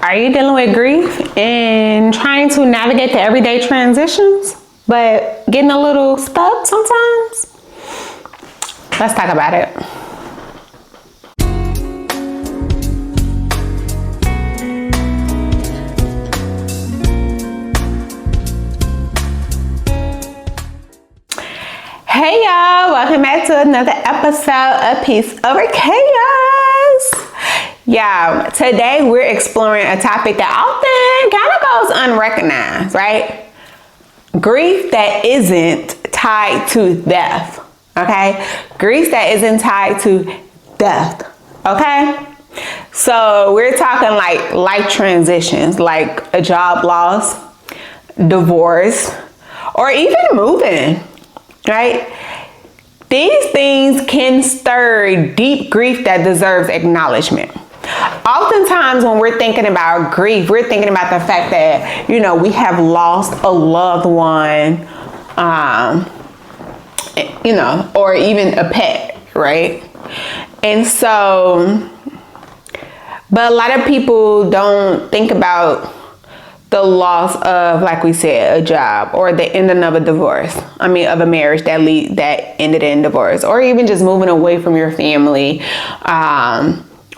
Are you dealing with grief and trying to navigate the everyday transitions, but getting a little stuck sometimes? Let's talk about it. Hey y'all, welcome back to another episode of Peace Over Chaos. Yeah, today we're exploring a topic that often kind of goes unrecognized, right? Grief that isn't tied to death, okay? Grief that isn't tied to death, okay? So we're talking like life transitions, like a job loss, divorce, or even moving, right? These things can stir deep grief that deserves acknowledgement. Oftentimes when we're thinking about grief, we're thinking about the fact that, we have lost a loved one, or even a pet, right? And so, but a lot of people don't think about the loss of, like we said, a job, or the ending of a divorce. Of a marriage that ended in divorce, or even just moving away from your family,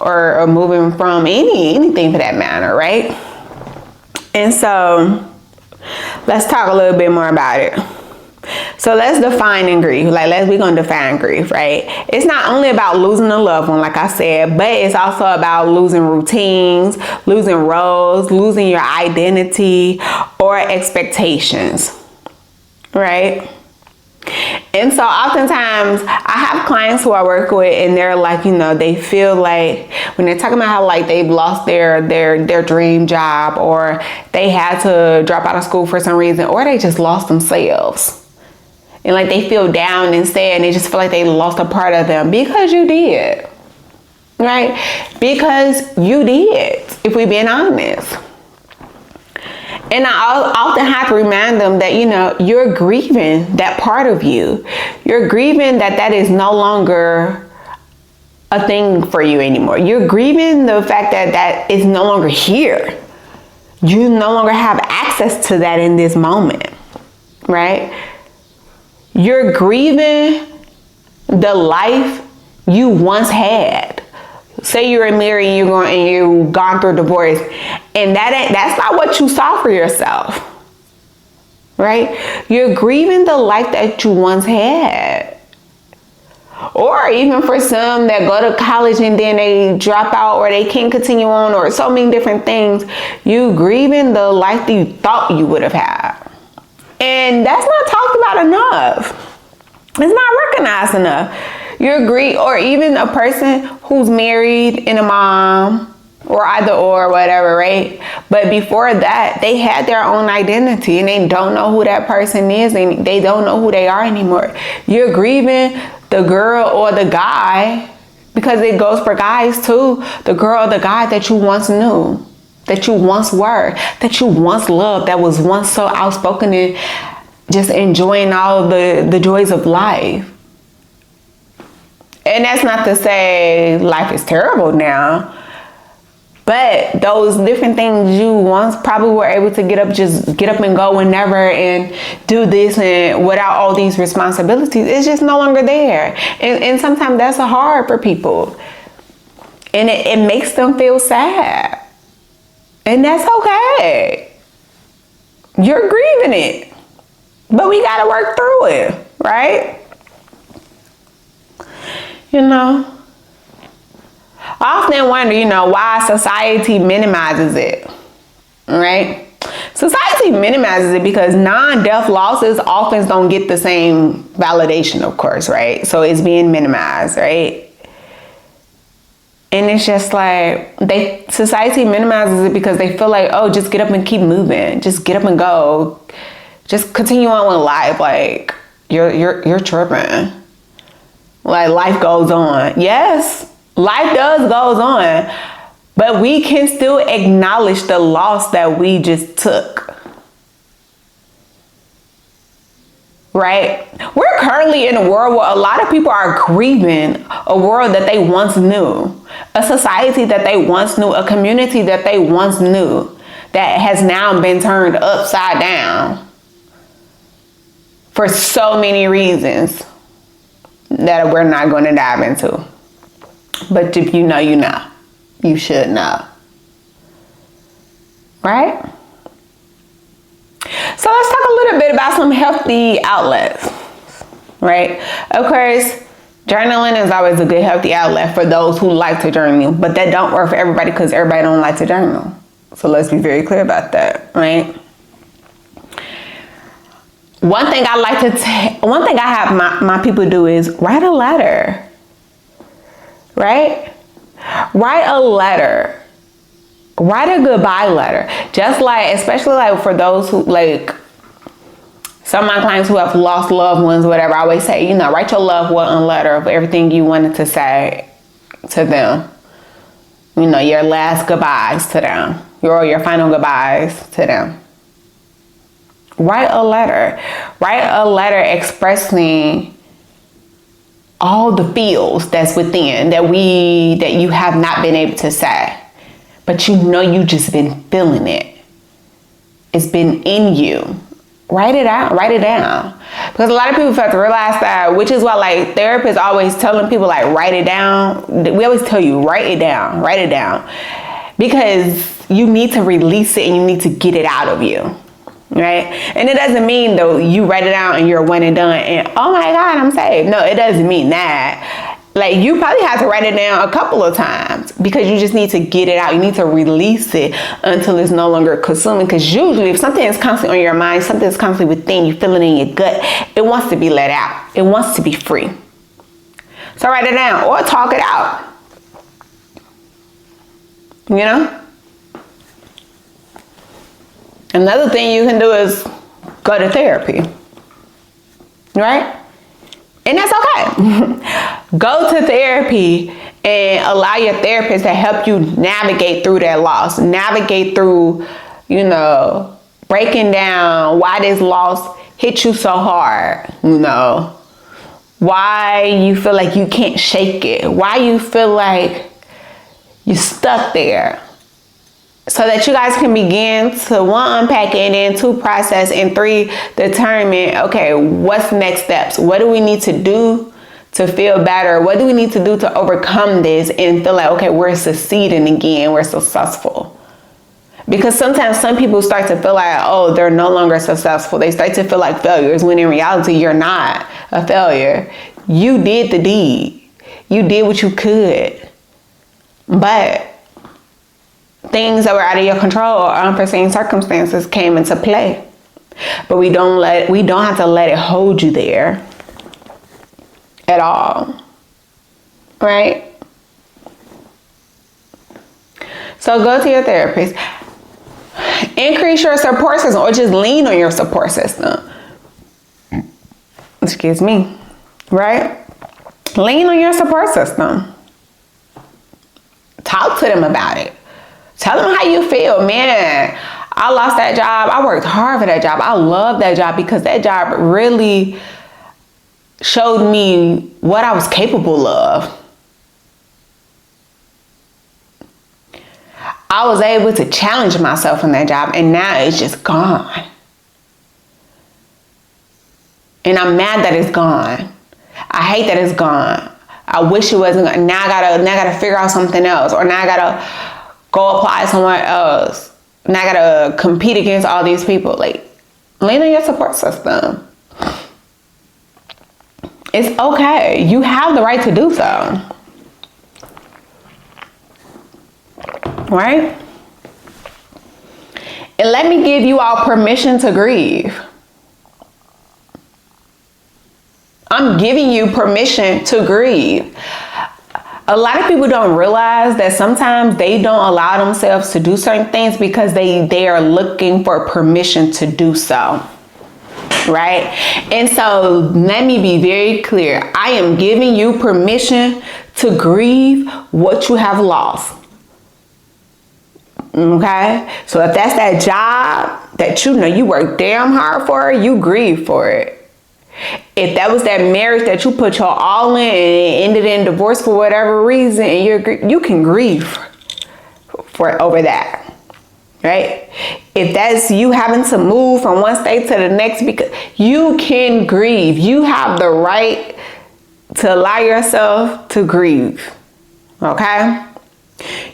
or moving from anything for that matter, right? And so let's talk a little bit more about it. So let's define grief. We're going to define grief, right? It's not only about losing a loved one, like I said, but it's also about losing routines, losing roles, losing your identity or expectations, right? And so oftentimes I have clients who I work with, and they're like, they feel like when they're talking about how like they've lost their dream job, or they had to drop out of school for some reason, or they just lost themselves. And like they feel down and sad, and they just feel like they lost a part of them, because you did, right? Because you did, if we're being honest. And I often have to remind them that, you're grieving that part of you. You're grieving that is no longer a thing for you anymore. You're grieving the fact that is no longer here. You no longer have access to that in this moment, right? You're grieving the life you once had. Say you're married and you've gone through a divorce, and that's not what you saw for yourself, right? You're grieving the life that you once had. Or even for some that go to college and then they drop out, or they can't continue on, or so many different things, you grieving the life that you thought you would have had. And that's not talked about enough. It's not recognized enough. You're grieving, or even a person who's married and a mom, or either or, whatever, right? But before that, they had their own identity, and they don't know who that person is, and they don't know who they are anymore. You're grieving the girl or the guy, because it goes for guys too, the girl or the guy that you once knew, that you once were, that you once loved, that was once so outspoken and just enjoying all the joys of life. And that's not to say life is terrible now, but those different things you once probably were able to get up and go whenever, and do this, and without all these responsibilities, it's just no longer there. And sometimes that's hard for people, and it makes them feel sad. And that's okay. You're grieving it, but we got to work through it, right? I often wonder, why society minimizes it, right? Society minimizes it because non-death losses often don't get the same validation, of course, right? So it's being minimized, right? And it's just like society minimizes it because they feel like, oh, just get up and keep moving. Just get up and go. Just continue on with life. Like you're tripping. Like life goes on. Yes, life goes on. But we can still acknowledge the loss that we just took. Right? We're currently in a world where a lot of people are grieving a world that they once knew. a society that they once knew, a community that they once knew, that has now been turned upside down for so many reasons that we're not going to dive into. But if you know, you know. You should know. Right? So let's talk a little bit about some healthy outlets. Right? Of course, journaling is always a good healthy outlet for those who like to journal. But that don't work for everybody because everybody don't like to journal. So let's be very clear about that. Right? One thing I have my people do is write a letter. Right? Write a letter. Write a goodbye letter. Just like, especially like for those who, like, some of my clients who have lost loved ones, whatever, I always say, you know, write your loved one a letter of everything you wanted to say to them. You know, your last goodbyes to them. Your final goodbyes to them. Write a letter. Write a letter expressing all the feels that's within that you have not been able to say. But you know you just been feeling it. It's been in you. Write it out. Write it down. Because a lot of people have to realize that, which is why like therapists always telling people like write it down. We always tell you write it down. Write it down. Because you need to release it and you need to get it out of you. Right? And it doesn't mean though you write it out and you're one and done and oh my God, I'm saved. No, it doesn't mean that. Like you probably have to write it down a couple of times because you just need to get it out. You need to release it until it's no longer consuming. Because usually if something is constantly on your mind, something is constantly within you, feel it in your gut, it wants to be let out. It wants to be free. So write it down or talk it out. You know? Another thing you can do is go to therapy, right? And that's okay. Go to therapy and allow your therapist to help you navigate through that loss, navigate through, you know, breaking down why this loss hit you so hard, you know, why you feel like you can't shake it, why you feel like you're stuck there. So that you guys can begin to one, unpack it, and then two, process, and three, determine, okay, what's next steps? What do we need to do to feel better? What do we need to do to overcome this and feel like, okay, we're succeeding again, we're successful? Because sometimes some people start to feel like, oh, they're no longer successful. They start to feel like failures when in reality, you're not a failure. You did the deed. You did what you could. But things that were out of your control or unforeseen circumstances came into play. But we don't have to let it hold you there at all. Right? So go to your therapist. Increase your support system or just lean on your support system. Excuse me. Right? Lean on your support system. Talk to them about it. Tell them how you feel. Man, I lost that job. I worked hard for that job. I love that job because that job really showed me what I was capable of. I was able to challenge myself in that job and now it's just gone. And I'm mad that it's gone. I hate that it's gone. I wish it wasn't gone. Now I gotta figure out something else, or now I gotta go apply somewhere else. And I gotta compete against all these people. Like, lean on your support system. It's okay. You have the right to do so. Right? And let me give you all permission to grieve. I'm giving you permission to grieve. A lot of people don't realize that sometimes they don't allow themselves to do certain things because they are looking for permission to do so. Right? And so let me be very clear. I am giving you permission to grieve what you have lost. Okay? So if that's that job that you know you work damn hard for, you grieve for it. If that was that marriage that you put your all in and it ended in divorce for whatever reason, and you can grieve over that, right? If that's you having to move from one state to the next, because you can grieve. You have the right to allow yourself to grieve, okay?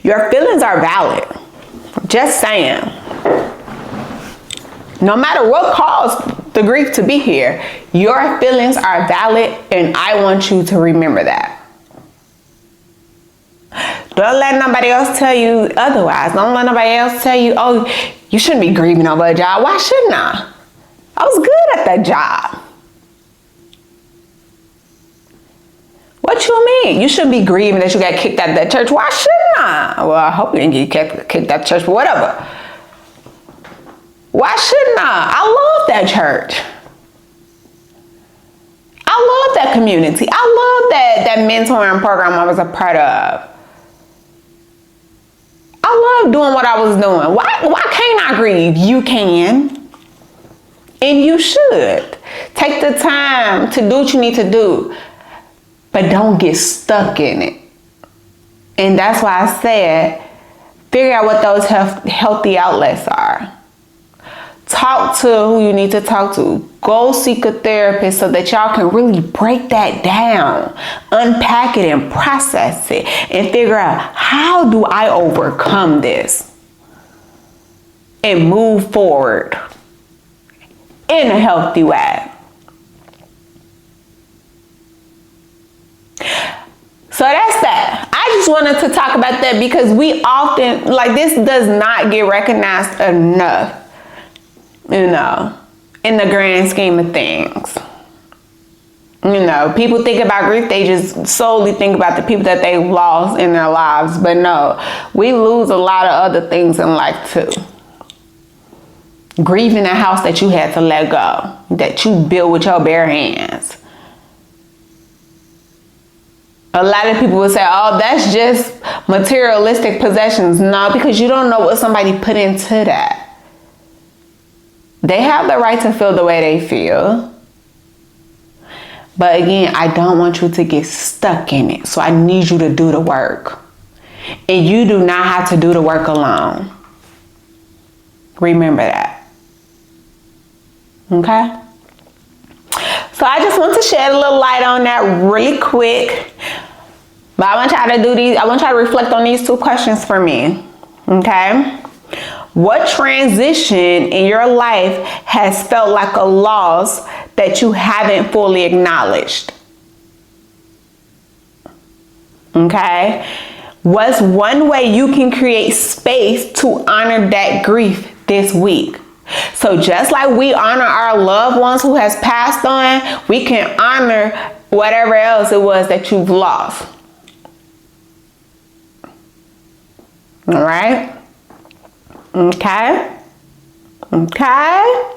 Your feelings are valid. Just saying. No matter what caused the grief to be here, your feelings are valid, and I want you to remember that. Don't let nobody else tell you otherwise. Don't let nobody else tell you, oh, you shouldn't be grieving over a job. Why shouldn't I? I was good at that job. What you mean? You shouldn't be grieving that you got kicked out of that church. Why shouldn't I? Well, I hope you didn't get kicked out of church, but whatever. Why shouldn't I love that church. I love that community. I love that mentoring program I was a part of. I love doing what I was doing. Why can't I grieve? You can. And you should. Take the time to do what you need to do. But don't get stuck in it. And that's why I said, figure out what those healthy outlets are. Talk to who you need to talk to. Go seek a therapist so that y'all can really break that down, unpack it and process it, and figure out, how do I overcome this and move forward in a healthy way? So that's that. I just wanted to talk about that because we often, like, this does not get recognized enough, you know, in the grand scheme of things. You know, people think about grief, they just solely think about the people that they've lost in their lives. But no, we lose a lot of other things in life too. Grieving a house that you had to let go, that you built with your bare hands. A lot of people will say, oh, that's just materialistic possessions. No, because you don't know what somebody put into that. They have the right to feel the way they feel. But again, I don't want you to get stuck in it. So I need you to do the work. And you do not have to do the work alone. Remember that. Okay? So I just want to shed a little light on that really quick. But I want y'all to do these. I want y'all to reflect on these 2 questions for me. Okay? What transition in your life has felt like a loss that you haven't fully acknowledged? Okay? What's one way you can create space to honor that grief this week? So just like we honor our loved ones who has passed on, we can honor whatever else it was that you've lost. All right? Okay? Okay?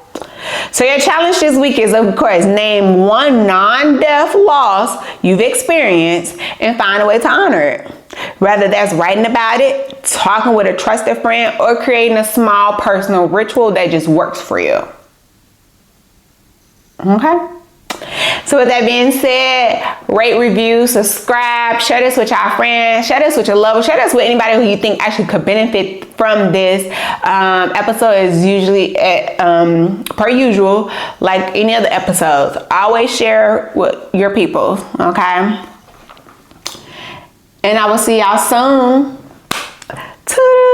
So your challenge this week is, of course, name one non-death loss you've experienced and find a way to honor it. Whether that's writing about it, talking with a trusted friend, or creating a small personal ritual that just works for you. Okay? So with that being said, rate, review, subscribe, share this with your friends, share this with your lovers, share this with anybody who you think actually could benefit from this. Episode is usually, per usual, like any other episodes. Always share with your people, okay? And I will see y'all soon. Toodaloo.